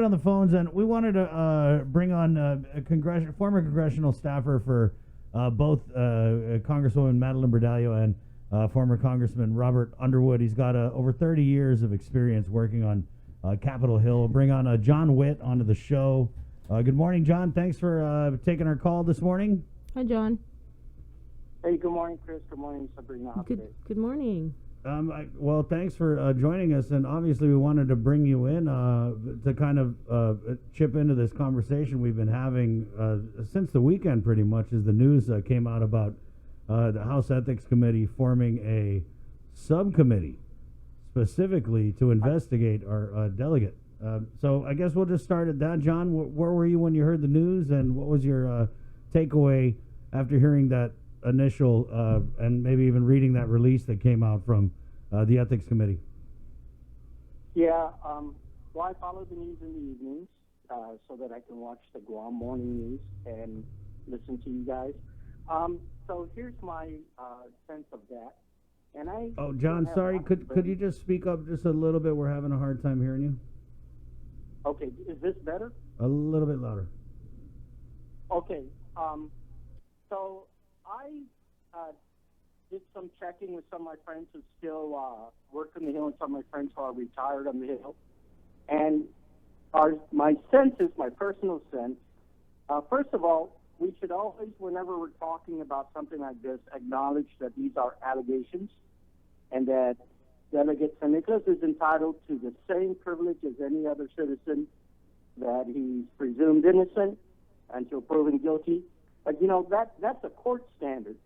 On the phones, and we wanted to bring on former congressional staffer for both Congresswoman Madeline Berdallo and former Congressman Robert Underwood. He's got over 30 years of experience working on Capitol Hill. We'll bring on John Whitt onto the show. Good morning, John. Thanks for taking our call this morning. Hi, John. Hey, good morning, Chris. Good morning, Sabrina. Good morning. Well, thanks for joining us, and obviously we wanted to bring you in to kind of chip into this conversation we've been having since the weekend, pretty much, as the news came out about the House Ethics Committee forming a subcommittee specifically to investigate our delegate. So I guess we'll just start at that. John, where were you when you heard the news, and what was your takeaway after hearing that initial and maybe even reading that release that came out from the Ethics Committee? Yeah, well, I follow the news in the evenings so that I can watch the Guam morning news and listen to you guys. So here's my sense of that. And John, sorry, could you just speak up just a little bit? We're having a hard time hearing you. Okay, is this better? A little bit louder. Okay, so I did some checking with some of my friends who still work on the Hill and some of my friends who are retired on the Hill. And my sense is, my personal sense, first of all, we should always, whenever we're talking about something like this, acknowledge that these are allegations and that Delegate San Nicolas is entitled to the same privilege as any other citizen, that he's presumed innocent until proven guilty. But, you know, that's a court standard.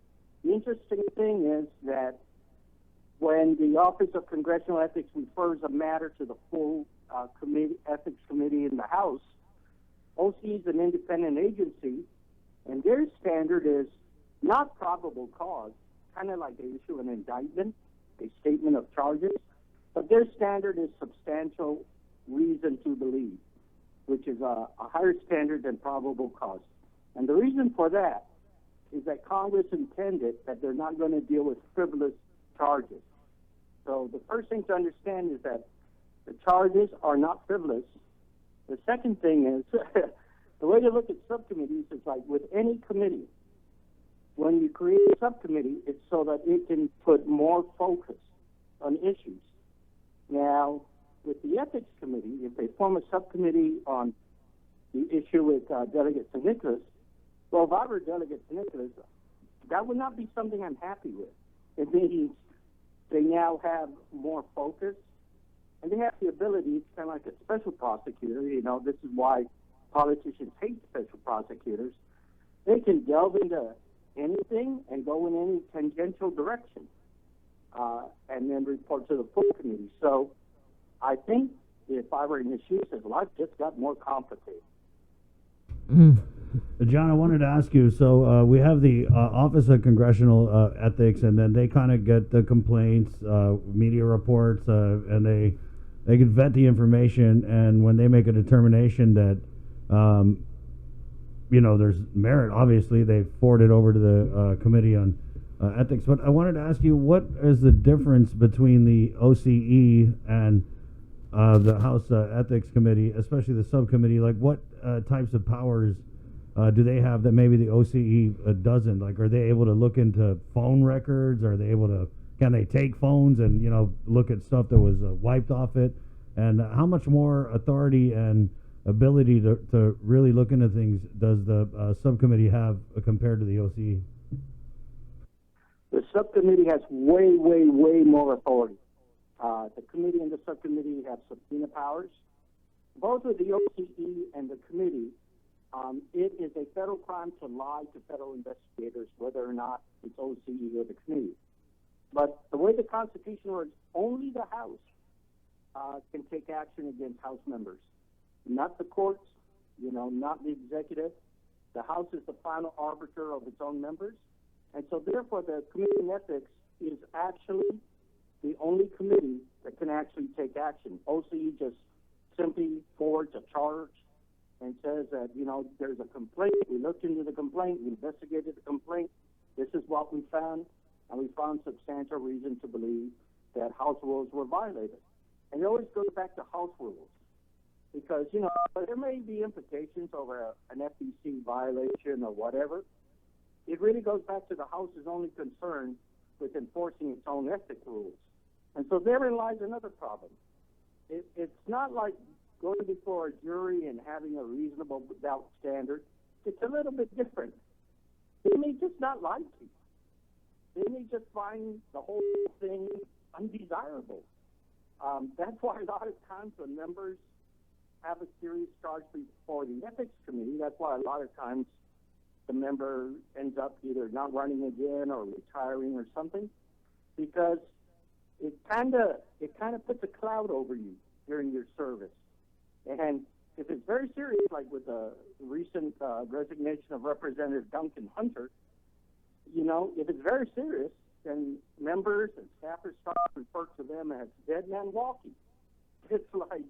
The interesting thing is that when the Office of Congressional Ethics refers a matter to the full Ethics Committee in the House, OC is an independent agency, and their standard is not probable cause, kind of like they issue an indictment, a statement of charges, but their standard is substantial reason to believe, which is a higher standard than probable cause. And the reason for that is that Congress intended that they're not going to deal with frivolous charges. So the first thing to understand is that the charges are not frivolous. The second thing is, the way to look at subcommittees is like with any committee. When you create a subcommittee, it's so that it can put more focus on issues. Now, with the Ethics Committee, if they form a subcommittee on the issue with Delegate San Nicolas, well, if I were Delegate San Nicolas, that would not be something I'm happy with. It means they now have more focus, and they have the ability, it's kind of like a special prosecutor. You know, this is why politicians hate special prosecutors. They can delve into anything and go in any tangential direction, and then report to the full committee. So I think if I were in his shoes, his life just got more complicated. John, I wanted to ask you, so we have the Office of Congressional Ethics, and then they kind of get the complaints, media reports, and they can vet the information, and when they make a determination that there's merit, obviously they forward it over to the Committee on Ethics. But I wanted to ask you, what is the difference between the OCE and the House Ethics Committee, especially the subcommittee? Like, what types of powers do they have that maybe the OCE doesn't? Like, are they able to look into phone records? Can they take phones and, look at stuff that was wiped off it? And how much more authority and ability to really look into things does the subcommittee have compared to the OCE? The subcommittee has way, way, way more authority. The committee and the subcommittee have subpoena powers. Both with the OCE and the committee, it is a federal crime to lie to federal investigators, whether or not it's OCE or the committee. But the way the Constitution works, only the House can take action against House members, not the courts, not the executive. The House is the final arbiter of its own members. And so therefore the Committee on Ethics is actually the only committee that can actually take action. OCE just simply forwards a charge and says that, there's a complaint. We looked into the complaint. We investigated the complaint. This is what we found. And we found substantial reason to believe that House rules were violated. And it always goes back to House rules. because, there may be implications over an FEC violation or whatever. It really goes back to the House's only concern with enforcing its own ethic rules. And so therein lies another problem. It's not like going before a jury and having a reasonable doubt standard. It's a little bit different. They may just not like you. They may just find the whole thing undesirable. That's why a lot of times when members have a serious charge before the ethics committee, that's why a lot of times the member ends up either not running again or retiring or something, because it kind of puts a cloud over you during your service. And if it's very serious, like with the recent resignation of Representative Duncan Hunter, if it's very serious, then members and staffers start to refer to them as dead man walking. It's like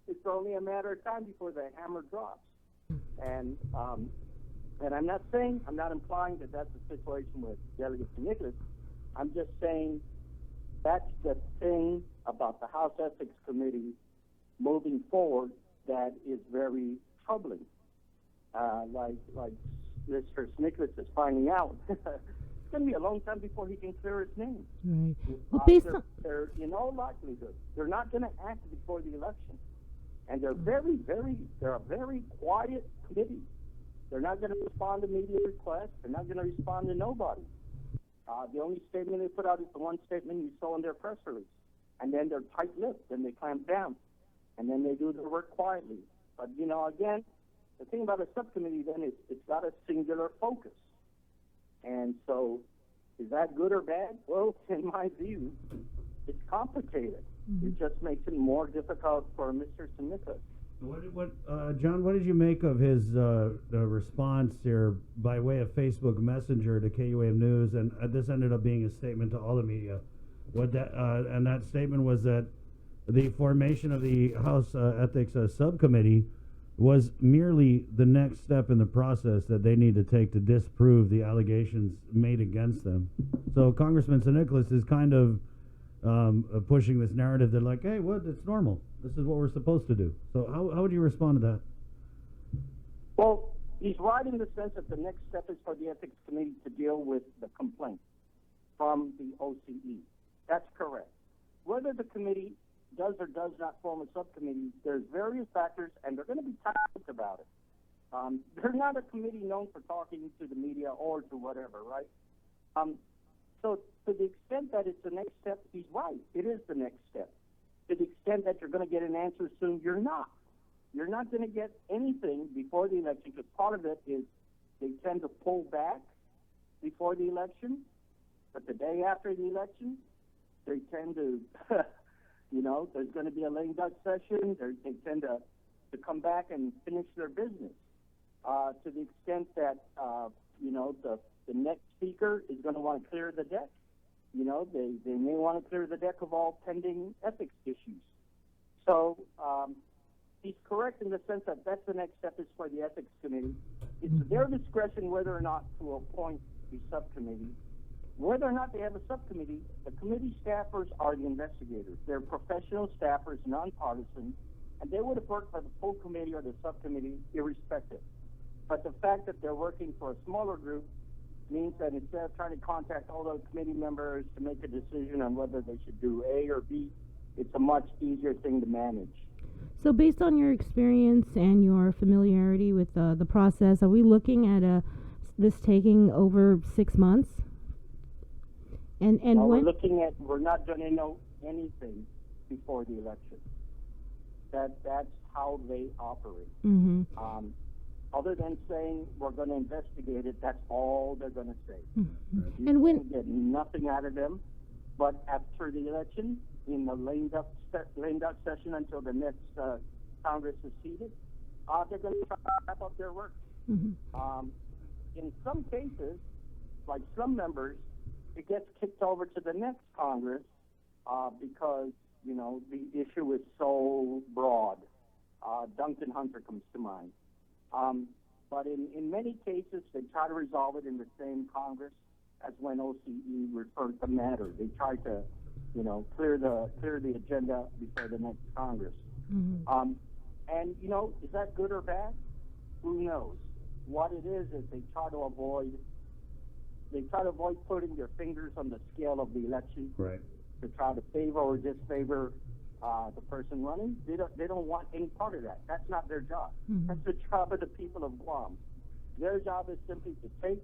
it's only a matter of time before the hammer drops. And I'm not implying that that's the situation with Delegate San Nicolas. I'm just saying that's the thing about the House Ethics Committee moving forward that is very troubling. Like Mr. Nicholas is finding out. It's going to be a long time before he can clear his name. Right. Well, based on they're in all likelihood, they're not going to act before the election. And they're they're a very quiet committee. They're not going to respond to media requests. They're not going to respond to nobody. The only statement they put out is the one statement you saw in their press release. And then they're tight-lipped, and they clamp down. And then they do their work quietly. But, again, the thing about a subcommittee then is it's got a singular focus. And so is that good or bad? Well, in my view, it's complicated. Mm-hmm. It just makes it more difficult for Mr. San Nicolas. John, what did you make of his the response here by way of Facebook Messenger to KUAM News? And this ended up being a statement to all the media. And that statement was that the formation of the House Ethics Subcommittee was merely the next step in the process that they need to take to disprove the allegations made against them. So Congressman San Nicolas is kind of pushing this narrative that, like, hey, it's normal. This is what we're supposed to do. So how would you respond to that? Well, he's right in the sense that the next step is for the Ethics Committee to deal with the complaint from the OCE. That's correct. Whether the committee does or does not form a subcommittee, there's various factors, and they're going to be tight about it. They're not a committee known for talking to the media or to whatever, right? So to the extent that it's the next step, he's right. It is the next step. To the extent that you're going to get an answer soon, you're not. You're not going to get anything before the election, because part of it is they tend to pull back before the election, but the day after the election, they tend to, there's going to be a lame duck session. They tend to come back and finish their business. To the extent that, the next speaker is going to want to clear the deck. They may want to clear the deck of all pending ethics issues. So he's correct in the sense that that's the next step is for the Ethics Committee. It's their discretion whether or not to appoint a subcommittee. Whether or not they have a subcommittee, the committee staffers are the investigators. They're professional staffers, nonpartisan, and they would have worked for the full committee or the subcommittee irrespective. But the fact that they're working for a smaller group means that instead of trying to contact all those committee members to make a decision on whether they should do A or B, it's a much easier thing to manage. So based on your experience and your familiarity with the process, are we looking at this taking over 6 months? And well, when we're not going to know anything before the election. That's how they operate. Mm-hmm. Other than saying we're going to investigate it, that's all they're going to say. Mm-hmm. You And when can get nothing out of them. But after the election, in the lame duck session until the next Congress is seated, they're going to try to wrap up their work. Mm-hmm. In some cases, like some members, it gets kicked over to the next Congress because, the issue is so broad. Duncan Hunter comes to mind. But in many cases, they try to resolve it in the same Congress as when OCE referred the matter. They try to, clear the agenda before the next Congress. Mm-hmm. And, you know, is that good or bad? Who knows? What it is they try to avoid putting their fingers on the scale of the election. Right. To try to favor or disfavor the person running. They don't want any part of that. That's not their job. Mm-hmm. That's the job of the people of Guam. Their job is simply to take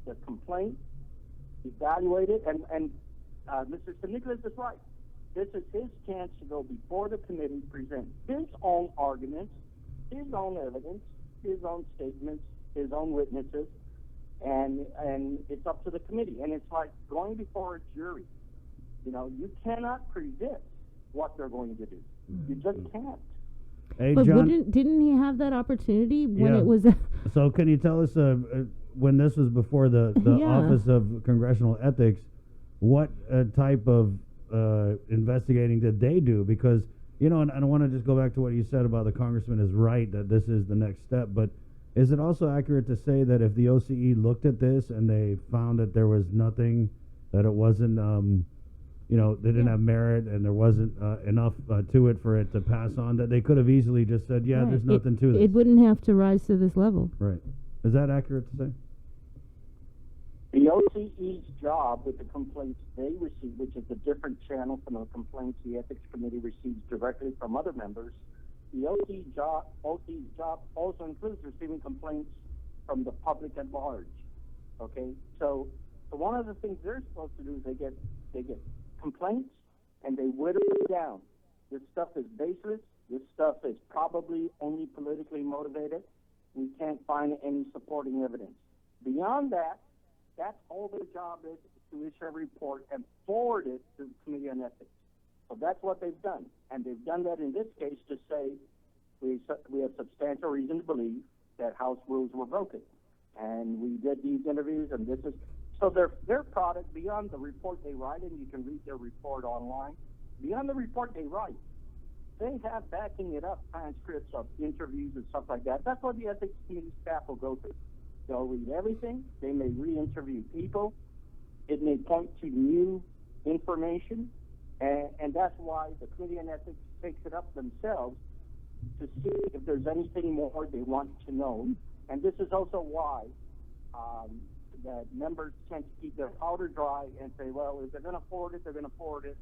the complaint, evaluate it, and Mr. San Nicolas is right. This is his chance to go before the committee, present his own arguments, his own evidence, his own statements, his own witnesses, and it's up to the committee. And it's like going before a jury. You know, you cannot predict what they're going to do. You just can't. Hey, But John. didn't he have that opportunity when Yeah. it was? So can you tell us, when this was before the Yeah. Office of Congressional Ethics, what type of investigating did they do? Because, you know, and I want to just go back to what you said about the congressman is right, that this is the next step, but is it also accurate to say that if the OCE looked at this and they found that there was nothing, that it wasn't, you know, they didn't Yeah. have merit and there wasn't enough to it for it to pass on, that they could have easily just said, yeah, Right. there's nothing to this. It wouldn't have to rise to this level. Right. Is that accurate to say? The OCE's job with the complaints they receive, which is a different channel from the complaints the Ethics Committee receives directly from other members, the OCE's job also includes receiving complaints from the public at large. Okay? So one of the things they're supposed to do is they get complaints and they whittle it down. This stuff is baseless. This stuff is probably only politically motivated. We can't find any supporting evidence. Beyond that, that's all their job is to issue a report and forward it to the Committee on Ethics. So that's what they've done. And they've done that in this case to say we have substantial reason to believe that House rules were broken. And we did these interviews, and this is... So their product, beyond the report they write, and you can read their report online, beyond the report they write, they have backing it up transcripts of interviews and stuff like that. That's what the Ethics Committee staff will go through. They'll read everything. They may re-interview people. It may point to new information. And that's why the Committee on Ethics takes it up themselves to see if there's anything more they want to know. And this is also why that members tend to keep their powder dry and say, well, if they're going to forward it, they're going to forward it,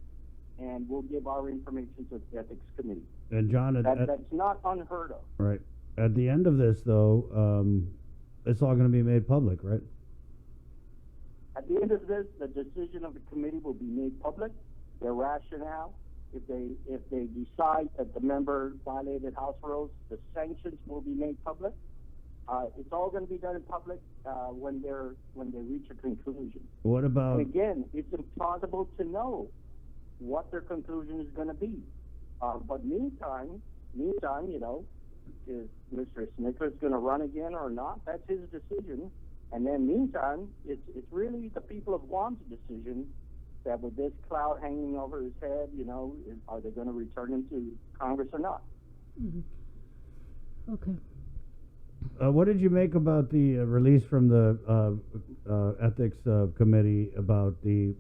and we'll give our information to the Ethics Committee. And John, That's not unheard of. right. At the end of this, though, it's all going to be made public, right? At the end of this, the decision of the committee will be made public. Their rationale, if they decide that the member violated House rules, the sanctions will be made public. It's all going to be done in public when they reach a conclusion. What about? And again, it's impossible to know what their conclusion is going to be. But meantime, you know, is Mr. San Nicolas going to run again or not? That's his decision. And then meantime, it's really the people of Guam's decision that with this cloud hanging over his head, you know, are they going to return him to Congress or not? Mm-hmm. Okay. What did you make about the release from the Ethics Committee about the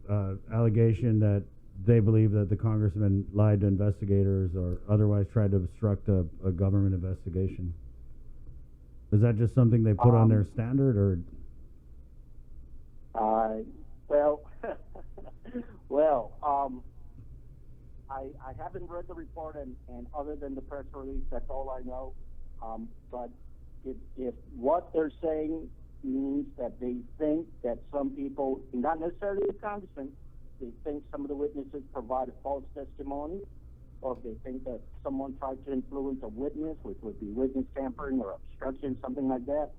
allegation that they believe that the congressman lied to investigators or otherwise tried to obstruct a government investigation? Is that just something they put on their standard, or? I haven't read the report, and other than the press release, that's all I know. But if what they're saying means that they think that some people, not necessarily the congressman, they think some of the witnesses provided false testimony, or if they think that someone tried to influence a witness, which would be witness tampering or obstruction, something like that,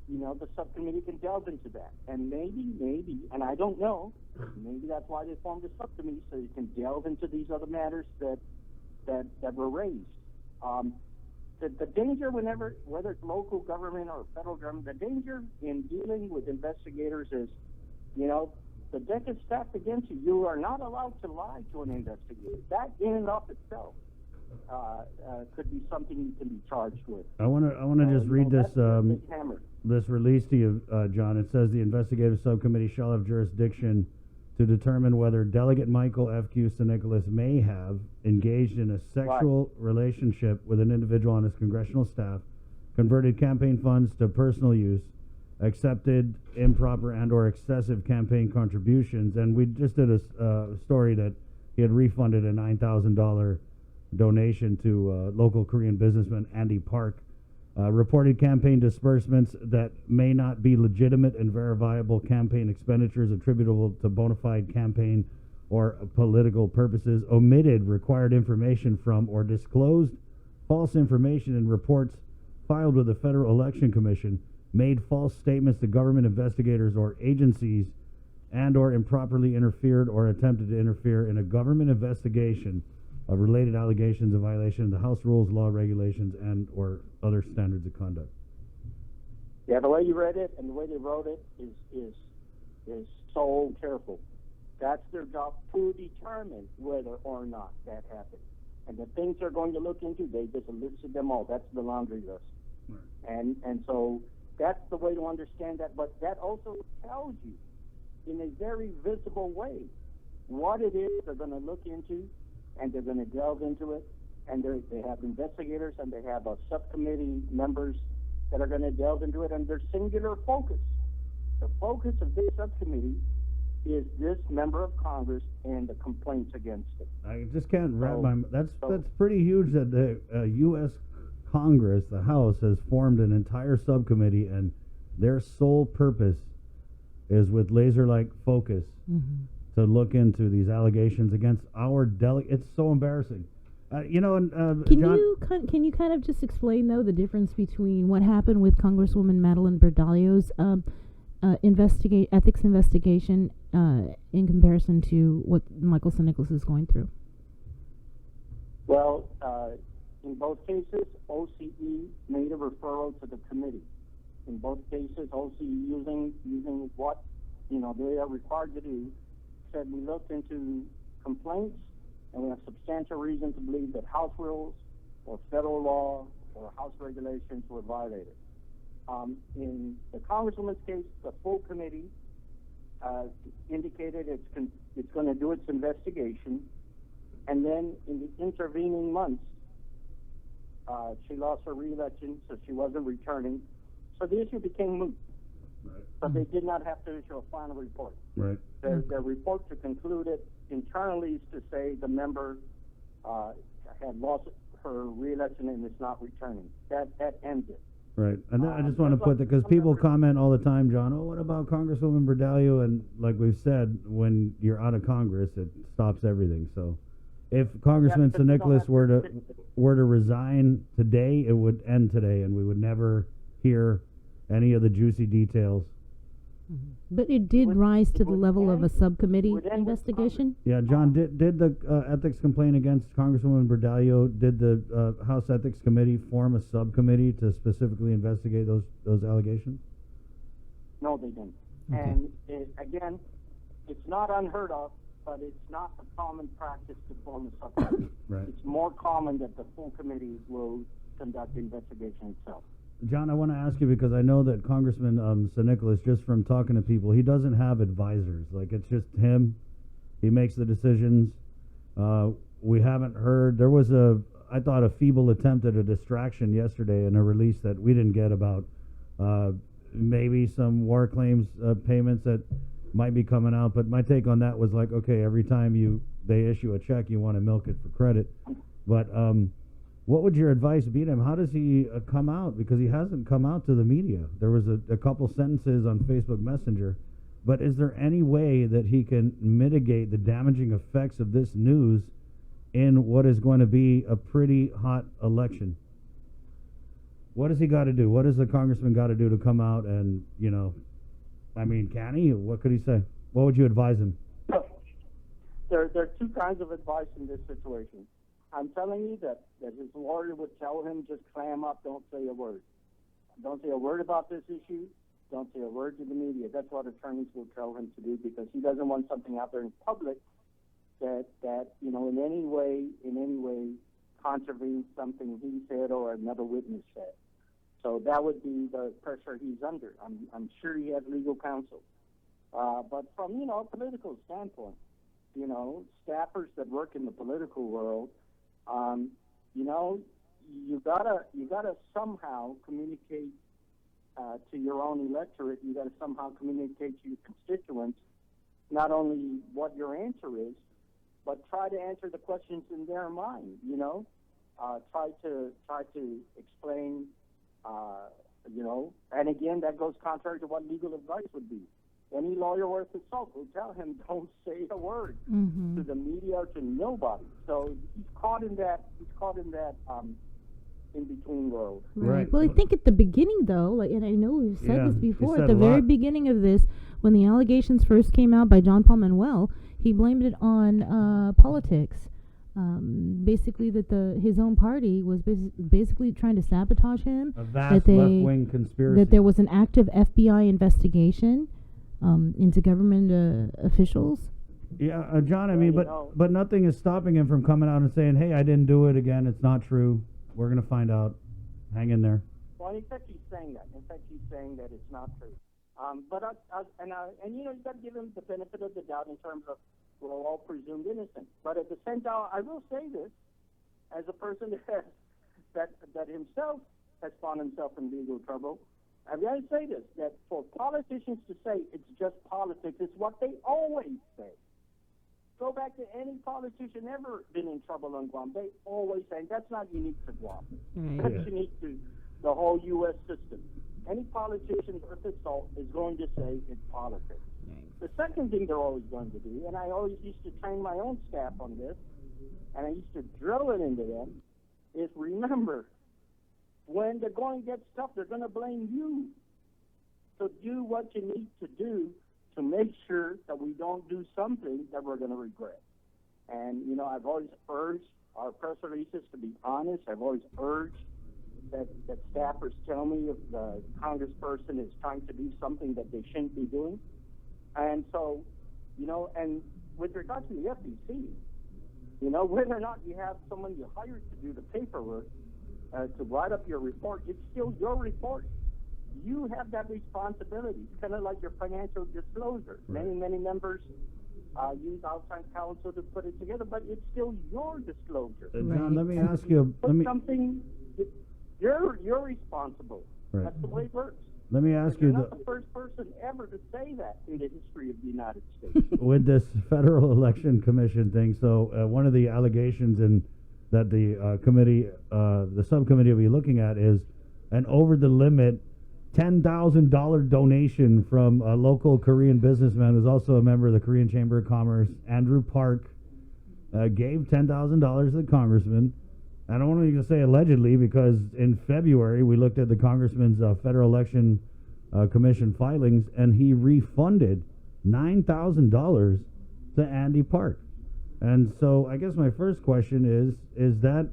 you know, the subcommittee can delve into that. And maybe, and I don't know, maybe that's why they formed a subcommittee, so you can delve into these other matters that were raised. The danger whenever, whether it's local government or federal government, the danger in dealing with investigators is, you know, the deck is stacked against you. You are not allowed to lie to an investigator. That in and of itself could be something you can be charged with. I want to just read this hammer. this release to you, John. It says the investigative subcommittee shall have jurisdiction to determine whether Delegate Michael F.Q. San Nicolas may have engaged in a sexual relationship with an individual on his congressional staff, converted campaign funds to personal use, accepted improper and or excessive campaign contributions. And we just did a story that he had refunded a $9,000 donation to local Korean businessman Andy Park. Reported campaign disbursements that may not be legitimate and verifiable campaign expenditures attributable to bona fide campaign or political purposes, omitted required information from or disclosed false information in reports filed with the Federal Election Commission, made false statements to government investigators or agencies, and or improperly interfered or attempted to interfere in a government investigation of related allegations of violation of the House rules, law, regulations, and or other standards of conduct. Yeah, the way you read it and the way they wrote it is so careful. That's their job, to determine whether or not that happened. And the things they're going to look into, they just listed them all. That's the laundry list. Right. And so that's the way to understand that. But that also tells you in a very visible way what it is they're going to look into, and they're going to delve into it, and they have investigators and they have a subcommittee members that are going to delve into it, and their singular focus. The focus of this subcommittee is this member of Congress and the complaints against it. I just can't wrap my... That's pretty huge that the U.S. Congress, the House, has formed an entire subcommittee, and their sole purpose is with laser-like focus to look into these allegations against our delegate. It's so embarrassing. Can you kind of just explain, though, the difference between what happened with Congresswoman Madeline Berdalio's ethics investigation in comparison to what Michael San Nicolas is going through? Well, in both cases, OCE made a referral to the committee. In both cases, OCE using what they are required to do, said we looked into complaints and we have substantial reason to believe that House rules or federal law or House regulations were violated. In the Congresswoman's case, the full committee indicated it's going to do its investigation, and then in the intervening months, she lost her re-election, so she wasn't returning. So the issue became moot. Right. But they did not have to issue a final report. Right. Their report to conclude it internally is to say the member had lost her re-election and is not returning. That ends it. Right. And then I just want to put that, because people comment all the time, John, what about Congresswoman Berdalio? And like we've said, when you're out of Congress, it stops everything. So if Congressman San Nicolas were to resign today, it would end today, and we would never hear any of the juicy details. But it did rise to the level of a subcommittee investigation? Yeah, John, did the ethics complaint against Congresswoman Berdalio, did the House Ethics Committee form a subcommittee to specifically investigate those allegations? No, they didn't. Okay. And again, it's not unheard of, but it's not a common practice to form a subcommittee. Right. It's more common that the full committee will conduct the investigation itself. John, I want to ask you, because I know that Congressman San Nicolas, just from talking to people, he doesn't have advisors. Like, it's just him. He makes the decisions. We haven't heard. There was I thought, a feeble attempt at a distraction yesterday in a release that we didn't get about maybe some war claims payments that might be coming out. But my take on that was like, okay, every time they issue a check, you want to milk it for credit. But what would your advice be to him? How does he come out? Because he hasn't come out to the media. There was a couple sentences on Facebook Messenger. But is there any way that he can mitigate the damaging effects of this news in what is going to be a pretty hot election? What does he got to do? What does the congressman got to do to come out and, can he? What could he say? What would you advise him? There are two kinds of advice in this situation. I'm telling you that his lawyer would tell him, just clam up, don't say a word. Don't say a word about this issue. Don't say a word to the media. That's what attorneys will tell him to do, because he doesn't want something out there in public that in any way contravenes something he said or another witness said. So that would be the pressure he's under. I'm sure he has legal counsel. But from, a political standpoint, staffers that work in the political world, you gotta somehow communicate to your own electorate. You gotta somehow communicate to your constituents not only what your answer is, but try to answer the questions in their mind. Try to explain. And again, that goes contrary to what legal advice would be. Any lawyer worth his salt will tell him, don't say a word to the media or to nobody. So he's caught in that in between world. Right. Well, I think at the beginning, though, and I know we've said this before, at the very beginning of this, when the allegations first came out by John Paul Manuel, he blamed it on politics. Basically, that his own party was basically trying to sabotage him. A vast left-wing conspiracy. That there was an active FBI investigation into government officials. Yeah, John. I mean, but nothing is stopping him from coming out and saying, "Hey, I didn't do it again. It's not true. We're gonna find out. Hang in there." Well, in fact, he's saying that. In fact, he's saying that it's not true. You got to give him the benefit of the doubt in terms of we're all presumed innocent. But at the same time, I will say this as a person that himself has found himself in legal trouble. I've got to say this, that for politicians to say it's just politics, it's what they always say. Go back to any politician ever been in trouble on Guam. They always say, that's not unique to Guam. That's unique to the whole U.S. system. Any politician worth his salt is going to say it's politics. The second thing they're always going to do, and I always used to train my own staff on this, and I used to drill it into them, is remember, when the going gets tough, they're going to blame you. So do what you need to do to make sure that we don't do something that we're going to regret. And, I've always urged our press releases to be honest. I've always urged that staffers tell me if the congressperson is trying to do something that they shouldn't be doing. And so, and with regard to the FEC, whether or not you have someone you hired to do the paperwork, to write up your report, it's still your report. You have that responsibility. It's kind of like your financial disclosure. Right. Many members use outside counsel to put it together, but it's still your disclosure. John, let me ask you. You're responsible. Right. That's the way it works. Let me ask You're you. not the first person ever to say that in the history of the United States. With this Federal Election Commission thing, so one of the allegations that the committee, the subcommittee will be looking at is an over-the-limit $10,000 donation from a local Korean businessman who's also a member of the Korean Chamber of Commerce. Andrew Park gave $10,000 to the congressman. I don't want to say allegedly because in February we looked at the congressman's Federal Election Commission filings, and he refunded $9,000 to Andy Park. And so I guess my first question is that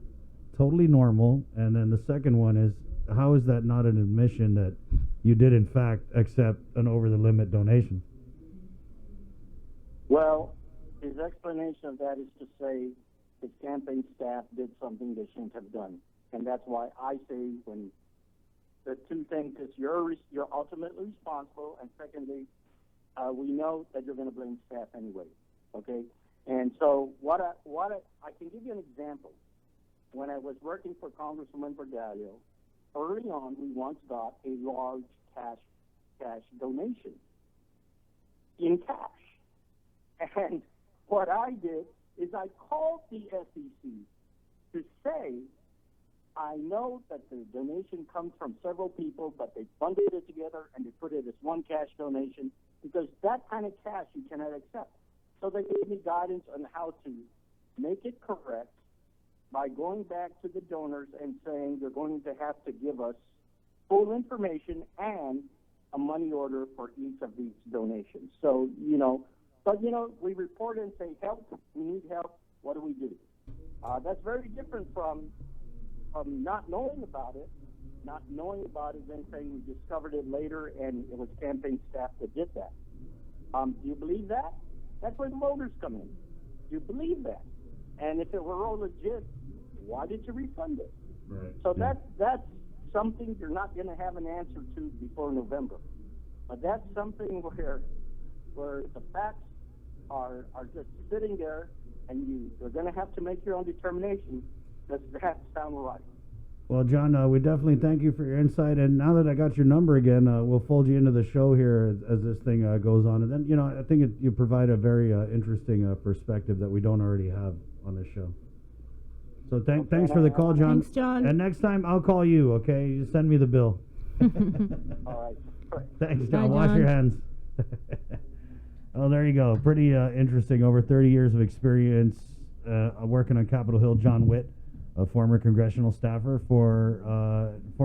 totally normal? And then the second one is, how is that not an admission that you did in fact accept an over-the-limit donation? Well, his explanation of that is to say his campaign staff did something they shouldn't have done. And that's why I say when the two things is you're ultimately responsible, and secondly, we know that you're going to blame staff anyway, okay? And so I can give you an example. When I was working for Congresswoman Vergallo, early on we once got a large cash donation in cash. And what I did is I called the SEC to say, I know that the donation comes from several people, but they funded it together and they put it as one cash donation because that kind of cash you cannot accept. So they gave me guidance on how to make it correct by going back to the donors and saying they're going to have to give us full information and a money order for each of these donations. So, we report and say, help, we need help, what do we do? That's very different from not knowing about it, then saying we discovered it later and it was campaign staff that did that. Do you believe that? That's where the voters come in. Do you believe that? And if it were all legit, why did you refund it? Right. So that's something you're not going to have an answer to before November. But that's something where, where the facts are just sitting there, and you're going to have to make your own determination. Does that sound right? Well, John, we definitely thank you for your insight. And now that I got your number again, we'll fold you into the show here as this thing goes on. And then, you know, I think you provide a very interesting perspective that we don't already have on this show. So thanks for the call, John. Thanks, John. And next time I'll call you, okay? You send me the bill. All right. Thanks, John. Bye, Wash John. your hands. Oh, there you go. Pretty interesting. Over 30 years of experience working on Capitol Hill. John Whitt, a former congressional staffer for former